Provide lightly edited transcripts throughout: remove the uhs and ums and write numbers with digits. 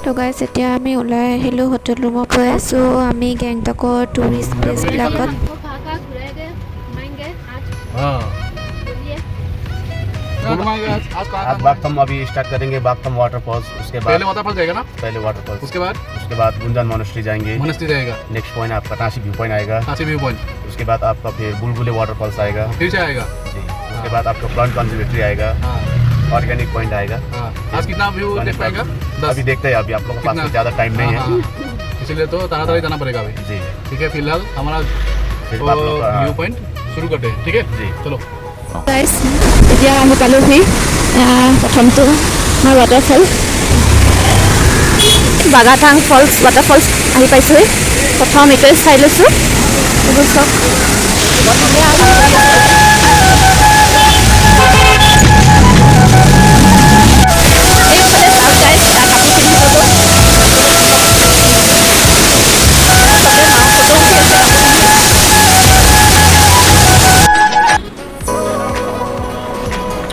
তো গাইজ এতিয়া আমি ওলাই আহিলোঁ হোটেল ৰুমৰ পৰা। চ' আমি গেংটকৰ টুৰিষ্ট প্লেচবিলাকত आज बागथम अभी स्टार्ट करेंगे बागथम वाटरफॉल्स। उसके बाद पहले वाटरफॉल जाएगा ना? पहले वाटरफॉल्स, उसके बाद गुंजन मोनेस्ट्री जाएंगे। मोनेस्ट्री जाएगा। नेक्स्ट पॉइंट आपका टासी व्यू पॉइंट आएगा। Tashi view point. उसके बाद आपका फिर बुलबुले वाटरफॉल्स आएगा। फिर से आएगा जी। उसके बाद आपका प्लांट कंजर्वेटरी आएगा। ऑर्गेनिक पॉइंट आएगा। आज कितना व्यू देख पाएगा? अभी देखते हैं, अभी आप लोगों के पास में ज़्यादा टाइम नहीं है, इसलिए तो ताड़ाताड़ी जाना पड़ेगा अभी। जी ठीक है, फिलहाल हमारा व्यू पॉइंट शुरू करते हैं। ठीक है जी, चलो। গাইজ এতিয়া আমি পালোহি প্ৰথমটো আমাৰ ৱাটাৰফল বাগাটাং ফলছ ৱাটাৰফলছ আহি পাইছোঁহি। প্ৰথম এইটোৱে চাই লৈছোঁ। এইবোৰ চব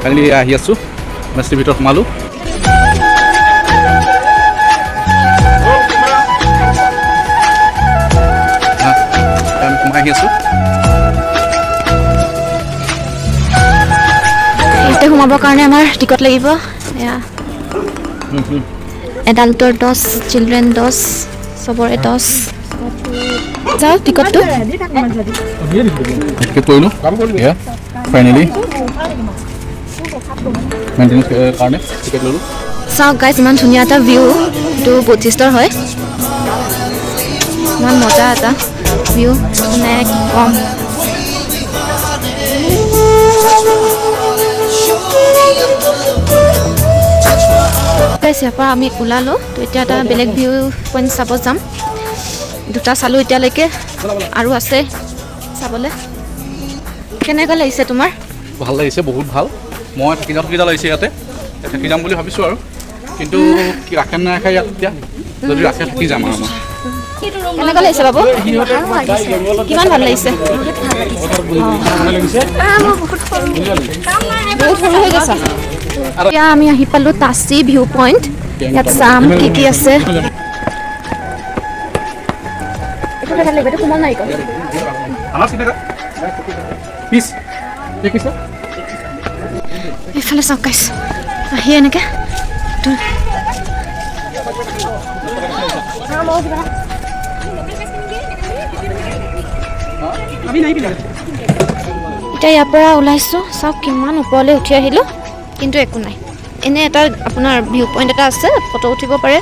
কালি আহি আছোঁ, মেষ্ট্ৰীৰ ভিতৰত সোমালোঁ। আমি সোমাই আহি আছোঁ। ইয়াতে সোমাবৰ কাৰণে আমাৰ টিকট লাগিব। এয়া এডাল্টৰ 10, চিলড্ৰেন 10, চবৰে 10। যাওঁ টিকটটো টিকেট কৰিলোঁ। ফাইনেলি মেইনটেনেন্স কাৰণে টিকেট ল'লোঁ। চাওক গাইজ ইমান ধুনীয়া এটা ভিউ। এইটো বশিষ্ঠৰ হয়। ইমান মজা এটা ভিউ, মানে কম গাইজ। ইয়াৰ পৰা আমি ওলালোঁ। তো এতিয়া এটা বেলেগ ভিউ পইণ্ট চাব যাম। দুটা চালোঁ এতিয়ালৈকে, আৰু আছে চাবলৈ। কেনেকুৱা লাগিছে তোমাৰ? ভাল লাগিছে, বহুত ভাল। মই থাকি যাওঁ লাগিছে ইয়াতে, থাকি যাম বুলি ভাবিছোঁ আৰু, কিন্তু ৰাখে নাৰাখে ইয়াত। এতিয়া যদি ৰাখে থাকি যাম আৰু। কেনেকুৱা লাগিছে বাবু? কিমান ভাল লাগিছে? বহুত সৰু হৈ গৈছা। এতিয়া আমি আহি পালোঁ টাচি ভিউ পইণ্ট। ইয়াত চাম কি কি আছে। এইফালে চাওক গাইছ, আহি এনেকৈ এতিয়া ইয়াৰ পৰা ওলাইছোঁ। চাওক কিমান ওপৰলৈ উঠি আহিলোঁ, কিন্তু একো নাই। এনে এটা আপোনাৰ ভিউ পইণ্ট এটা আছে, ফটো উঠিব পাৰে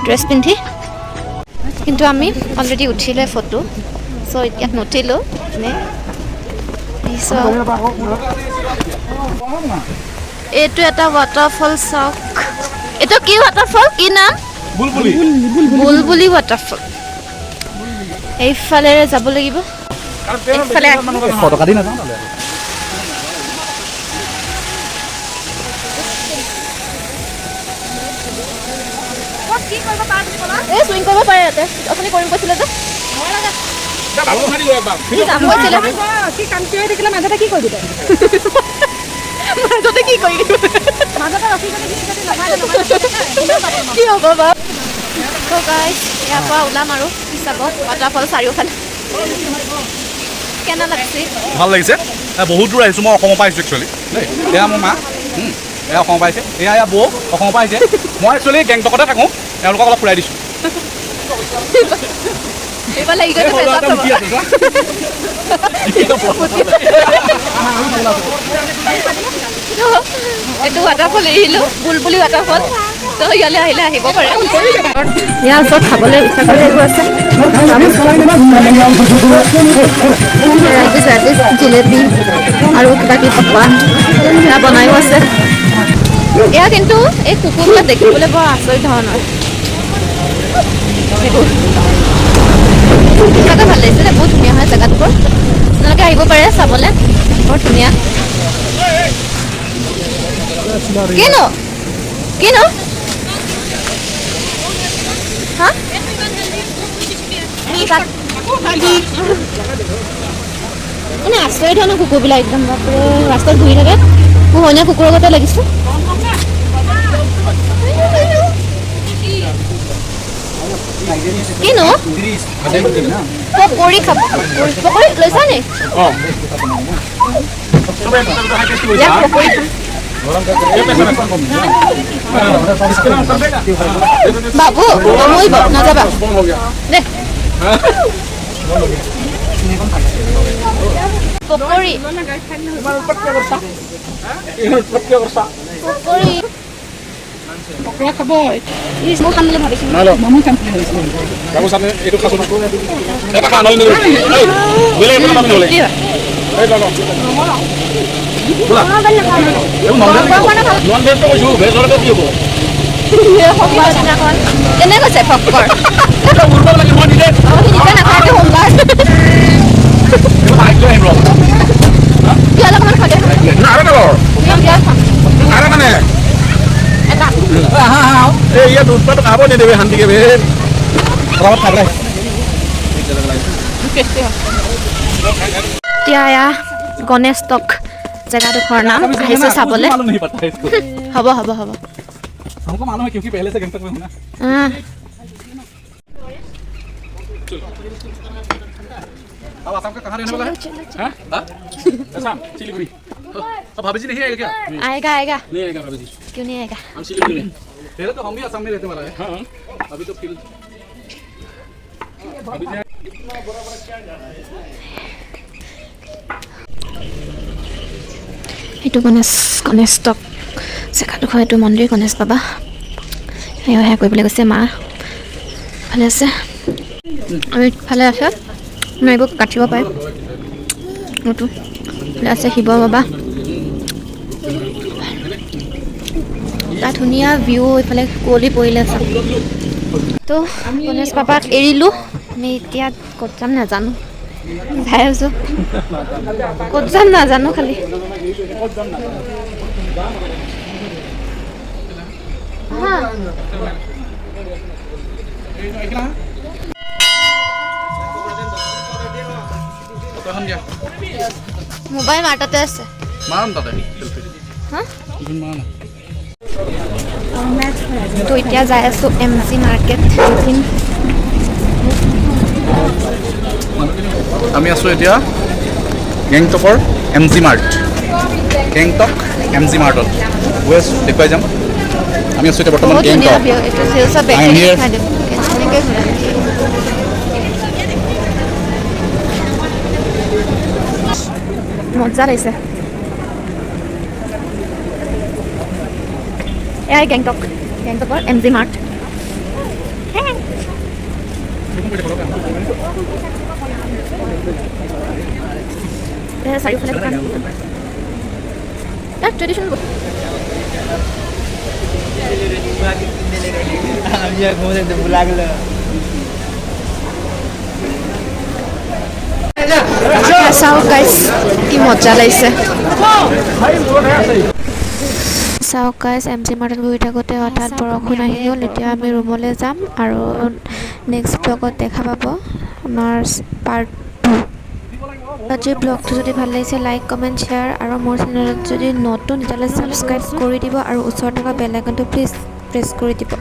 ড্ৰেছ পিন্ধি। কিন্তু আমি অলৰেডি উঠিলে ফটো, চ' ইয়াত নুঠিলোঁ। এনে এইটো এটা ৱাটাৰফল চাওক। এইটো কি ৱাটাৰফল, কি নাম? বুলবুলি ৱাটাৰফল। এইফালে যাব লাগিব। এইফালে ফটো কাটি নাযাওঁ। এই চুইং কৰিব পাৰে ইয়াতে। আপুনি কৰিম কৈছিলে যে মাজতে কি কৰি কি হ'ব বাৰু? ইয়াৰ পৰা ওলাম আৰু চাব ৱাটাৰফল চাৰিওফালে। কেনে লাগিছে? ভাল লাগিছে। বহুত দূৰ আহিছোঁ, মই অসমৰ পৰা আহিছোঁ একচুৱেলি দেই। এয়া মোৰ মা, এয়া অসমৰ পৰা আহিছে। এয়া বৌ অসমৰ পৰা আহিছে। মই একচুৱেলি গেংটকতে থাকোঁ, তেওঁলোকক অলপ ফুৰাই দিছোঁ। এইটো ৱাটাৰফল এৰিলোঁ, বুলবুলি ৱাটাৰফল। তো ইয়ালৈ আহিলে আহিব পাৰে। ইয়াৰ ওচৰত খাবলৈ ইচ্ছা কৰিবোৰ আছে। জিলেপি আৰু কিবা কিবি পকোৱা এয়া বনায়ো আছে। এয়া কিন্তু এই কুকুৰবিলাক দেখিবলৈ বৰ আচৰিত ধৰণৰ। সঁচাকৈ ভাল লাগিছে যে, বহুত ধুনীয়া হয় জেগাডোখৰ। আপোনালোকে আহিব পাৰে চাবলৈ, বৰ ধুনীয়া। কিনো কিনো হা এনে আচৰিত ধৰণৰ কুকুৰবিলাক একদম বাপৰে। ৰাস্তাত ঘূৰি থাকে, পোহনীয়া কুকুৰৰ গতে লাগিছে। কিনো পকৰি খাব পকৰি লৈছা নি ইয়াত পকৰি খাম বাবু মৰিব নাযাবা দে পকৰি পকৰি পকৰা খাব মই খাম বুলি ভাবিছোঁ মমো খাম বুলি ভাবিছিলোঁ কাকো চানে এইটো খাছো এটা খা নহ'লে বেলেগ এটা পাবি নহ'লে এই ল বোলা নন ভেজ তো কৈছোঁ ভেজ হ'লে কি হ'ব কেনে কৈছে ফক্কৰ উৰিব লাগে মই নিজে নিজে নাখাওঁতে সোমবাৰ বাইক লৈ আহিম ৰ পিয়াজ অকণমান খাওঁ দে আৰু এটা লৰ পিয়াজ খাম আৰু মানে এটা এই ইয়াত উৎপাত খাব নিদিবি শান্তিকে বে পৰামত খাব লাগে এতিয়া এয়া গণেশ টক জেগাডোখৰ নাম আহিছোঁ চাবলৈ হ'ব হ'ব হ'ব हमको मालूम है क्योंकि पहले से गंतव्य में हूं ना अब आसाम का कहाँ रहने वाला है हैं आसाम सिलीगुड़ी अब भाभी जी नहीं आएगा क्या आएगा आएगा नहीं आएगा भाभी जी क्यों नहीं आएगा हम सिलीगुड़ी में पहले तो हम भी आसाम में रहने वाला है हाँ अभी तो फिर এইটো গণেশ টক জেগাডোখৰ এইটো মন্দিৰ গণেশ বাবা সেয়া কৰিবলৈ গৈছে মা ভালে আছে আমি ভালে আছে মই এইবোৰ কাটিব পাৰিম মোৰতো ভালে আছে শিৱ বাবা এটা ধুনীয়া ভিউ এইফালে কুঁৱলী পৰিলে আছে তো গণেশ বাবাক এৰিলোঁ আমি এতিয়া ক'ত যাম নাজানো যাই আছোঁ ক'ত যাম নাজানো খালি মোবাইল মাৰ্টতে আছে मान दादा হা मान তো এতিয়া যাই আছোঁ MG মাৰ্কেট আমি আছোঁ এতিয়া গেংটকৰ MG মাৰ্ট গেংটক MG মাৰ্টত গৈ আছোঁ দেখুৱাই যাম আমি আছোঁ এতিয়া বৰ্তমান বহুত ধুনীয়া গেংটক ভিউ এইটো সেউজীয়া I am here. খাই দিম এনেকৈ মজা লাগিছে এয়াই গেংটকৰ MG মাৰ্ট চাৰিওফালে দোকান তাত ট্ৰেডিশ্যনেল চাওক গাইজ কি মজা লাগিছে চাওক গাইজ MG মাৰ্টত বহি থাকোঁতে হঠাৎ বৰষুণ আহি গ'ল এতিয়া আমি ৰুমলৈ যাম আৰু নেক্সট ব্লগত দেখা পাব আমাৰ পাৰ্ট 2 আজিৰ ব্লগটো যদি ভাল লাগিছে লাইক কমেণ্ট শ্বেয়াৰ আৰু মোৰ চেনেলত যদি নতুন তেতিয়াহ'লে ছাবস্ক্ৰাইব কৰি দিব আৰু ওচৰত থকা বেল আইকনটো প্লিজ প্ৰেছ কৰি দিব